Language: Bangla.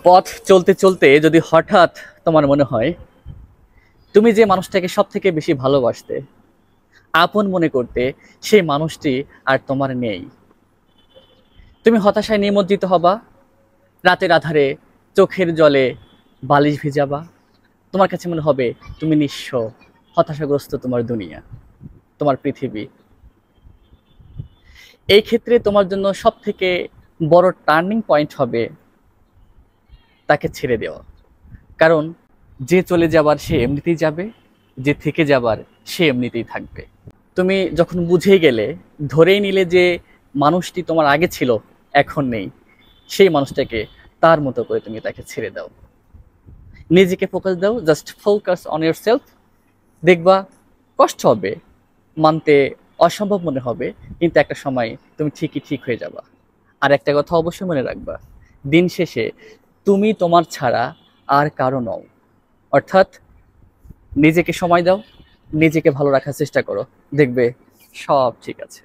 পথ চলতে চলতে যদি হঠাৎ তোমার মনে হয় তুমি যে মানুষটাকে সব থেকে বেশি ভালোবাসতে, আপন মনে করতে, সেই মানুষটি আর তোমার নেই, তুমি হতাশায় নিমজ্জিত হবা, রাতের আধারে চোখের জলে বালিশ ভিজাবা। তোমার কাছে মনে হবে তুমি নিঃস্ব, হতাশাগ্রস্ত তোমার দুনিয়া, তোমার পৃথিবী। এই ক্ষেত্রে তোমার জন্য সব থেকে বড় টার্নিং পয়েন্ট হবে তাকে ছেড়ে দেওয়া। কারণ যে চলে যাবার সে এমনিতেই যাবে, যে থেকে যাবার সে এমনিতেই থাকবে। তুমি যখন বুঝে গেলে, ধরেই নিলে যে মানুষটি তোমার আগে ছিল এখন নেই, সেই মানুষটাকে তার মতো করে তুমি তাকে ছেড়ে দাও। নিজেকে ফোকাস দাও, just focus on your self. দেখবা কষ্ট হবে, মানতে অসম্ভব মনে হবে, কিন্তু একটা সময় তুমি ঠিকই ঠিক হয়ে যাবা। আর একটা কথা অবশ্যই মনে রাখবা, দিন শেষে তুমি তোমার ছাড়া আর কারো নও। অর্থাৎ নিজেকে সময় দাও, নিজেকে ভালো রাখার চেষ্টা করো, দেখবে সব ঠিক আছে।